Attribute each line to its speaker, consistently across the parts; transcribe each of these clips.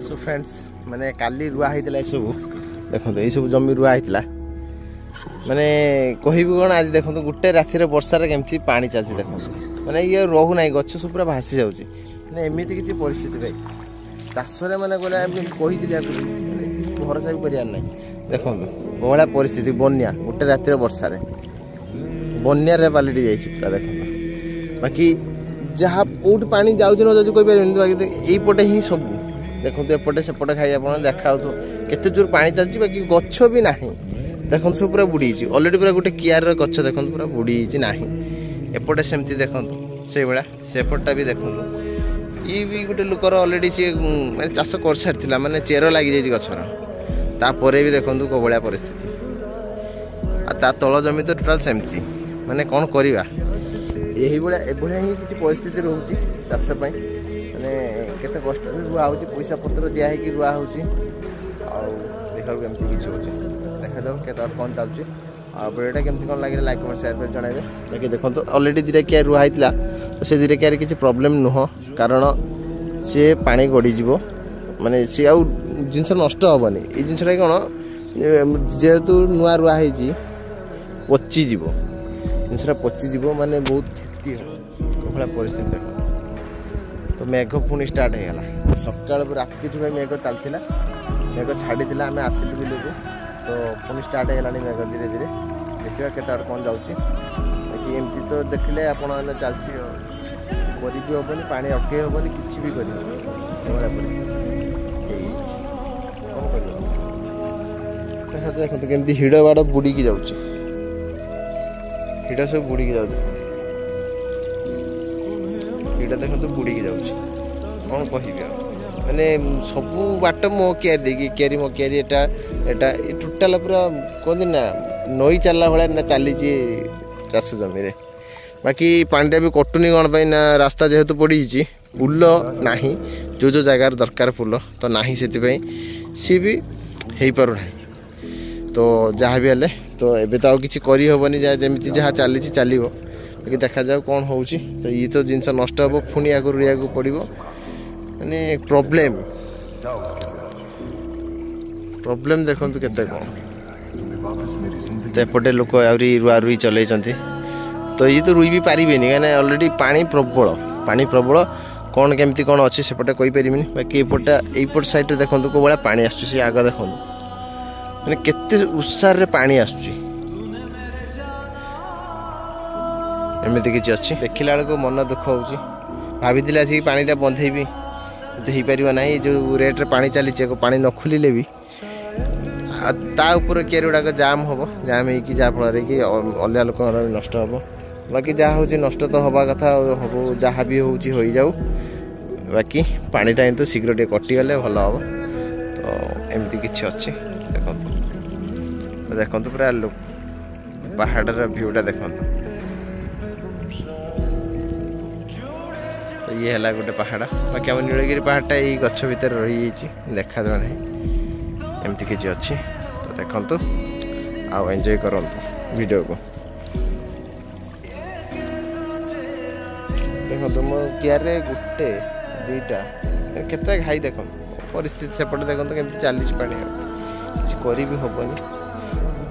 Speaker 1: So friends माने काली रुआ होता सब देखो ये सब जमी रुआ होता माने कहबी कौन आज देखो गोटे रातिर वर्षार केमती पानी चलती देखो माने ये रहू ना गछ सब पूरा भासी जाऊँगी मैंने एमती किसी परिस्थिति भाई चाष मैंने कही भरोसा भी करार ना देखो कौन परिस्थिति बन्या गोटे रातिर वर्षार बन्यार पलटि जा देख बाकी जहाँ कौट पानी जाऊँ न जाऊँ कहीपर बाकी यहीपटे ही सब देखो एपटे सेपटे खाई आप देखा केते जोर पानी चलती बाकी गछ भी ना देखो सब पूरा बुड़ी अलरेडी पूरा गोटे कियार गछ देखो पूरा बुड़ी ना एपटे सेमती देखो से भाया सेपटा भी देखो ये भी गोटे लोकर अलरेडी सी मैं चाष कर सारी माने चेर लग जाए गचर तापर भी देखो कौ भाया परिस्थिति आ तल जमी तो टोटाल सेमती माने कौन करवा यही भाया ही किसी परिस्थिति रोचे चाष माने केते कष्ट रुआ हो पैसा पत्र दिखाई रुआ हो देखा केमती किसी हो देखा जाओ केत कौन चलुची वीडियोटा केमती कौन लगे लाइक कमेंट शेयर कर जणाइबे देखिए देखो तो अलरेडी दिटा किया रुआ होता तो से दिटा कियार किसी प्रॉब्लम नुह कारण सी पानी गड़ीज माने सी आउ जिनस नष्ट हेनी ये जिनसा कौन जेहेतु नुआ रुआ हो पचिज जिनसा पचिज माने बहुत क्षति हो परिस्थिति देख तो मेघ पुणी स्टार्ट होगा सकाल राति मेघ चलता मेघ छाड़ी आम आसिलु बिलू तो पुणी स्टार्ट होगा मेघ धीरे धीरे देखा केत कौन जाऊँगी बाकी एमती तो देखले आप चलती करी भी हेनी पानी अटके हेनी कि भी कर देखते केमती हिड़ बाड़ बुड़ी जाऊँगी हिड़ सब बुड़ी जाऊ हिड़ देखते बुड़ी जाऊँगी कौन कह मैंने सबू बाट मो कियार देखिए कियारी मो कियारी एटा टोटाल पूरा कहते ना नई चलला भाया ना चली चाष जमी बाकी पानी भी कटुनी कौन पाई ना रास्ता जेहेतु पड़ी पुल ना जो जो जगार दरकार पुल तो ना से सी भी हो पार ना तो जहाँ भी हेल्ले तो एबे तो किसी करहबनी जमी जहाँ चली चलो बाकी देखा जाओ कौन हो तो ये तो जिनस नष्ट हे पुणी आगे रुआ पड़ो माने प्रॉब्लम देखो केते कौन तो एपटे लोक आउरी रुआ रुई चल तो ये तो रुई भी पारे कहीं अलरेडी पानी प्रबल कौन केमती कौन अच्छे सेपटे कहीपर बाकी एपट साइड देखो कौ भाया पानी आस आग देखो मैंने केते उत्साह रे पानी आसुची एमती किसी अच्छी देखला बेलू मन दुख हो भाभी आसिक पानीटा बंधेबी तो हो पार ना जो रेट्रे पानी चली पानी न खोलिले भी ताऊपर कियारी गुड़ाक जाम हम जाम हो जहाँफल कि अलग लोक नष्ट हम बाकी जहाँ हूँ नष्ट तो हवा कथा हम जहाँ भी हो जाऊ बाकी पानीटा तो शीघ्र टे कटिगले भल हम तो एमती किसी अच्छी देखो पूरा पहाड़र भ्यूटा देखो तो ये है गोटे पहाड़ बाकी आम नीलगिरी पहाड़टा ये गछ भितर रही देखा जाए ना एमती किसी अच्छी तो देखो आउ एंजॉय करूँ वीडियो को देखो मो कियार गोटे दुईटा केते घाई देख परिस्थिति सेपटे देखो केमती चली पानी किसी करी भी हेनी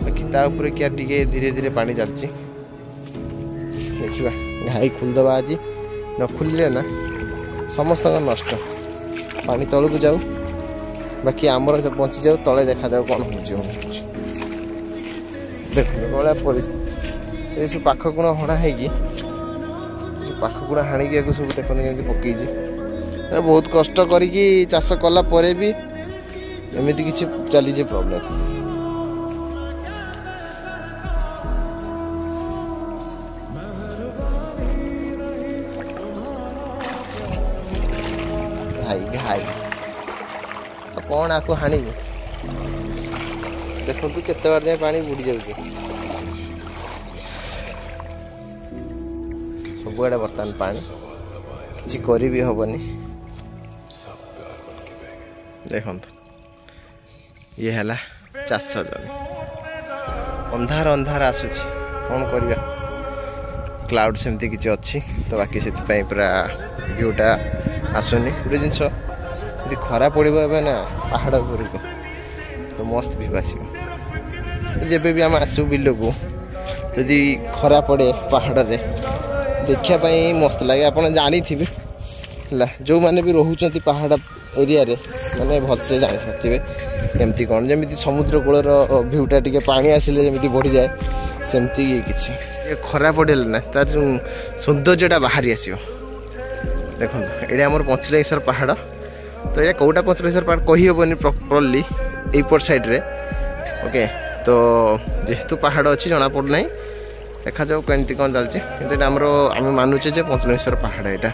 Speaker 1: बाकी ताऊपर कियार टे धीरे धीरे पानी चलती देखा घाई खोलदे आज न खोलिले ना समस्त नष्ट पानी तलू जाऊ बाकी आमर से पहुँची जाऊ तले देखा जाऊ कौन हो देखा परिस्थिति ये सब पाखकुण हणा हो पाखकुण हाणिक सब देखते केमती पकई बहुत कष्ट करी चाष कला परे भी एमती किसी चली प्रॉब्लम घाई कौन आपको हाणी देखो केते बार जाए पानी बुड़ी जाऊँगी सबुआड़े बर्तमान पानी किसी करी भी हेनी देखो ये है चाष जमी अंधार अंधार आसूची कौन करवा क्लाउड सेमती किसी अच्छी तो बाकी से पूरा व्यूटा आसुनी गोटे जिनस ଯଦି ଖରା ପଡ଼ିବ ଏବେ ନା ପାହାଡ଼ ଉପରକୁ ତ ମସ୍ତ ଭିଉ ଆସିବ। ଯେବେ ବି ଆମେ ଆସିବୁ ବିଲକୁ ଯଦି ଖରା ପଡ଼େ ପାହାଡ଼ରେ ଦେଖିବା ପାଇଁ ମସ୍ତ ଲାଗେ। ଆପଣ ଜାଣିଥିବେ ହେଲା, ଯେଉଁମାନେ ବି ରହୁଛନ୍ତି ପାହାଡ଼ ଏରିଆରେ ମାନେ ଭଲସେ ଜାଣିସାରିଥିବେ କେମିତି କ'ଣ। ଯେମିତି ସମୁଦ୍ର କୂଳର ଭିଉଟା ଟିକେ ପାଣି ଆସିଲେ ଯେମିତି ବଢ଼ିଯାଏ ସେମିତି କିଛି ଖରା ପଡ଼ିଲେ ନା ତାର ସୌନ୍ଦର୍ଯ୍ୟଟା ବାହାରି ଆସିବ। ଦେଖନ୍ତୁ ଏଇଟା ଆମର ପଞ୍ଚଲିଙ୍ଗେଶ୍ୱର ପାହାଡ଼। ତ ଏଇଟା କେଉଁଟା ପଞ୍ଚଲିଙ୍ଗେଶ୍ୱର ପାହାଡ଼ କହିହେବନି ପ୍ରପରଲି ଏଇପଟ ସାଇଡ଼୍ରେ। ଓକେ, ତ ଯେହେତୁ ପାହାଡ଼ ଅଛି ଜଣାପଡ଼ୁନାହିଁ, ଦେଖାଯାଉ କେମିତି କ'ଣ ଚାଲିଛି। କିନ୍ତୁ ଏଇଟା ଆମର ଆମେ ମାନୁଛେ ଯେ ପଞ୍ଚଲିଙ୍ଗେଶ୍ୱର ପାହାଡ଼ ଏଇଟା।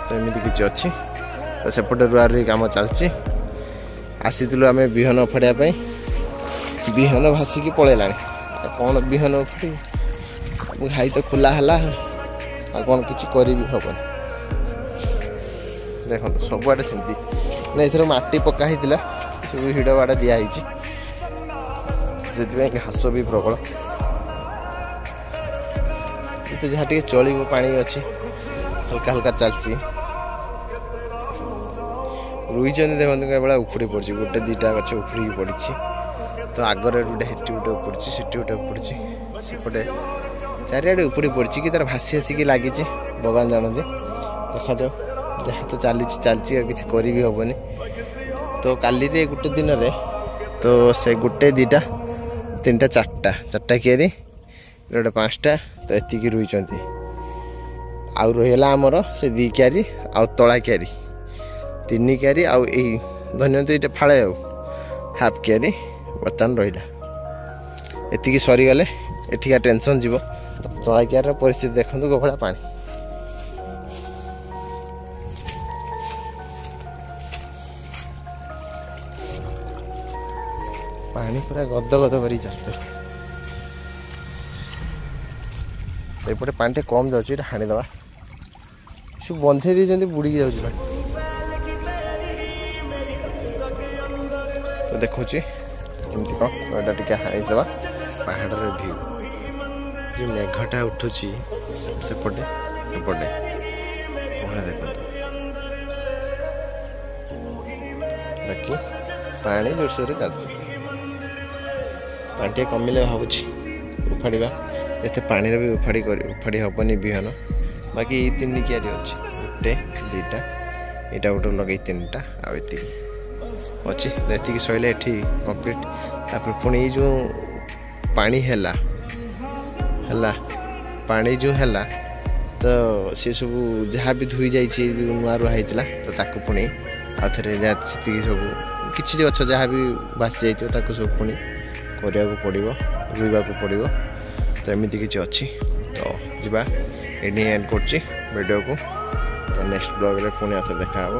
Speaker 1: ତ ଏମିତି କିଛି ଅଛି। ତ ସେପଟେ ରୁଆରୁଇ କାମ ଚାଲିଛି। ଆସିଥିଲୁ ଆମେ ବିହନ ଉପାଡ଼ିବା ପାଇଁ, ବିହନ ଭାସିକି ପଳେଇଲାଣି। ଆଉ କ'ଣ ବିହନ ଉପାଡ଼ିବି, ଘାଇ ତ ଖୋଲା ହେଲା ଆଉ କ'ଣ କିଛି କରିବି ହେବନି। ଦେଖନ୍ତୁ ସବୁଆଡ଼େ ସେମିତି ମାନେ ଏଥର ମାଟି ପକା ହେଇଥିଲା, ସବୁ ହିଡ଼ ବାଡ଼ା ଦିଆହେଇଛି, ସେଥିପାଇଁ ଘାସ ବି ପ୍ରବଳ। ଏତେ ଯାହା ଟିକେ ଚଳିବ, ପାଣି ଅଛି, ହାଲକା ହାଲକା ଚାଲିଛି। ରୁଇଛନ୍ତି ଦେଖନ୍ତୁ କେବଳ ଉପୁଡ଼ି ପଡ଼ିଛି, ଗୋଟେ ଦୁଇଟା ଗଛ ଉପୁଡ଼ିକି ପଡ଼ିଛି। ତ ଆଗରେ ଗୋଟେ ହେଠି ଗୋଟେ ଉପୁଡ଼ିଛି, ସେଠି ଗୋଟେ ଉପୁଡ଼ିଛି, ସେପଟେ ଚାରିଆଡ଼େ ଉପୁଡ଼ି ପଡ଼ିଛି କି ତାର ଭାସି ଆସିକି ଲାଗିଛି ଭଗବାନ ଜାଣନ୍ତି। ଦେଖାଯାଉ, ଯାହା ତ ଚାଲିଛି ଆଉ କିଛି କରିବି ହେବନି। ତ କାଲିରେ ଗୋଟେ ଦିନରେ ତ ସେ ଗୋଟେ ଦୁଇଟା ତିନିଟା ଚାରିଟା କିଆରି, ଗୋଟେ 5ଟା, ତ ଏତିକି ରୁଇଛନ୍ତି। ଆଉ ରହିଗଲା ଆମର ସେ 2 କିଆରି ଆଉ ତଳା କିଆରି 3 କିଆରି, ଆଉ ଏଇ ଧନ୍ୟନ୍ତୁ ଏଇଟା ଫାଳେ ଆଉ ହାଫ୍ କିଆରି ବର୍ତ୍ତମାନ ରହିଲା। ଏତିକି ସରିଗଲେ ଏଠିକା ଟେନସନ୍ ଯିବ। ତଳା କିଆରିର ପରିସ୍ଥିତି ଦେଖନ୍ତୁ କୋଭଳିଆ ପାଣି। ପାଣି ପୁରା ଗଦ ଗଦ କରି ଚାଲିଥିବ। ଏପଟେ ପାଣି ଟିକେ କମ୍ ଯାଉଛି, ଏଇଟା ହାଣିଦେବା। ସବୁ ବନ୍ଧେଇ ଦେଇଛନ୍ତି, ବୁଡ଼ିକି ଯାଉଛି ପାଣି। ତ ଦେଖୁଛି ଏମିତି କ'ଣ, ଏଇଟା ଟିକେ ହାଣିଦେବା। ପାହାଡ଼ର ଭିଉ, ଯେଉଁ ମେଘଟା ଉଠୁଛି ସେପଟେ ଏପଟେ ଦେଖନ୍ତୁ, ବାକି ପାଣି ଜୋରସୋରରେ ଚାଲିଛି। ପାଣି ଟିକେ କମିଲେ ଭାବୁଛି ଉପାଡ଼ିବା। ଏତେ ପାଣିରେ ବି ଉପାଡ଼ି ହେବନି ବିହନ। ବାକି ଏଇ 3 କିଆରି ଅଛି, 1 2ଟା, ଏଇଟା ଗୋଟେ ଲଗେଇ 3ଟା, ଆଉ ଏତିକି ଅଛି। ଏତିକି ସରିଲେ ଏଠି କମ୍ପ୍ଲିଟ୍। ତାପରେ ପୁଣି ଏଇ ଯେଉଁ ପାଣି ହେଲା ପାଣି ଯେଉଁ ହେଲା ତ ସେ ସବୁ ଯାହା ବି ଧୋଇ ଯାଇଛି, ଯେଉଁ ନୂଆ ରୁଆ ହେଇଥିଲା, ତ ତାକୁ ପୁଣି ଆଉ ଥରେ ଯାହା ସେତିକି ସବୁ କିଛି ଗଛ ଯାହା ବି ଭାସି ଯାଇଥିବ ତାକୁ ସବୁ ପୁଣି କରିବାକୁ ପଡ଼ିବ, ରୁଇବାକୁ ପଡ଼ିବ। ତ ଏମିତି କିଛି ଅଛି। ତ ଯିବା, ଏଇଠି ଏଣ୍ଡ କରୁଛି ଭିଡ଼ିଓକୁ। ତ ନେକ୍ସଟ ବ୍ଲଗ୍ରେ ପୁଣି ଆଉଥରେ ଦେଖା ହେବ।